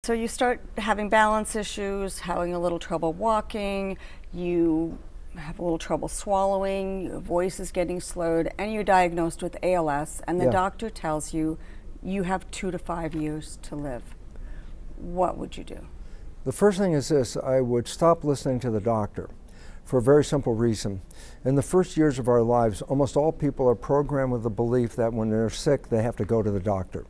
So you start having balance issues, having a little trouble walking, you have a little trouble swallowing, your voice is getting slurred, and you're diagnosed with ALS, and the Yeah. doctor tells you you have 2 to 5 years to live. What would you do? The first thing is this: I would stop listening to the doctor for a very simple reason. In the first years of our lives, almost all people are programmed with the belief that when they're sick, they have to go to the doctor.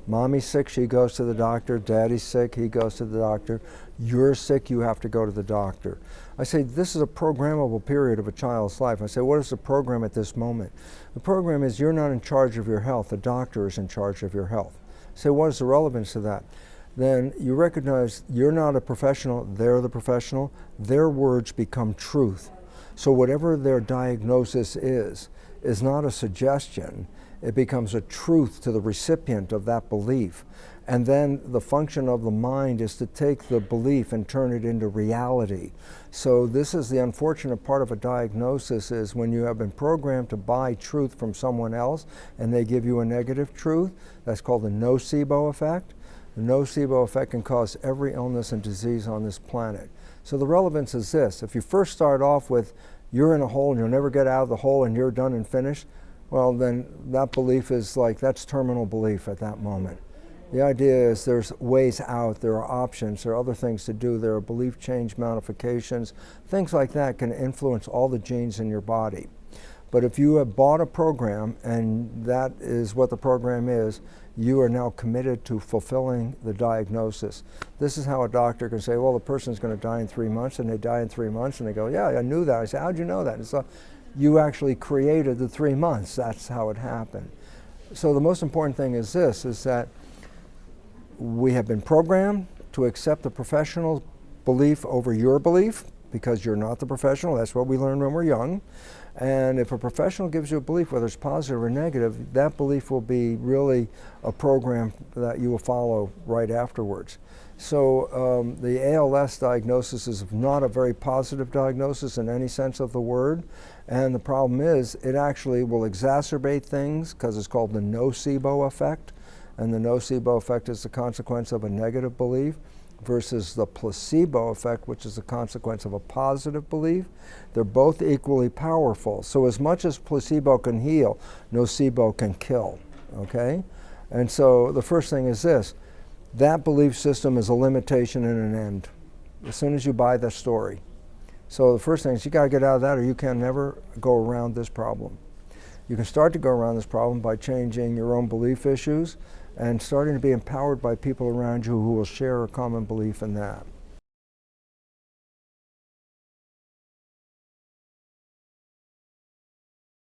Mommy's sick, she goes to the doctor. Daddy's sick, he goes to the doctor. You're sick, you have to go to the doctor. I say this is a programmable period of a child's life. I say, what is the program at this moment? The program is you're not in charge of your health. The doctor is in charge of your health. I say, what is the relevance of that? Then you recognize you're not a professional, they're the professional. Their words become truth. So whatever their diagnosis is not a suggestion. It becomes a truth to the recipient of that belief. And then the function of the mind is to take the belief and turn it into reality. So this is the unfortunate part of a diagnosis, is when you have been programmed to buy truth from someone else and they give you a negative truth. That's called the nocebo effect. The nocebo effect can cause every illness and disease on this planet. So the relevance is this: if you first start off with you're in a hole and you'll never get out of the hole and you're done and finished, well, then that belief is that's terminal belief at that moment. The idea is there's ways out, there are options, there are other things to do, there are belief change modifications, things like that can influence all the genes in your body. But if you have bought a program and that is what the program is, you are now committed to fulfilling the diagnosis. This is how a doctor can say, well, the person's going to die in 3 months, and they die in 3 months, and they go, yeah, I knew that. I say, how'd you know that? And so, you actually created the 3 months. That's how it happened. So the most important thing is this, is that we have been programmed to accept the professional belief over your belief, because you're not the professional. That's what we learn when we're young. And if a professional gives you a belief, whether it's positive or negative, that belief will be really a program that you will follow right afterwards. So the ALS diagnosis is not a very positive diagnosis in any sense of the word. And the problem is it actually will exacerbate things because it's called the nocebo effect. And the nocebo effect is the consequence of a negative belief versus the placebo effect, which is the consequence of a positive belief. They're both equally powerful. So as much as placebo can heal, nocebo can kill, okay? And so the first thing is this: that belief system is a limitation and an end as soon as you buy the story. So the first thing is you got to get out of that, or you can never go around this problem. You can start to go around this problem by changing your own belief issues and starting to be empowered by people around you who will share a common belief in that.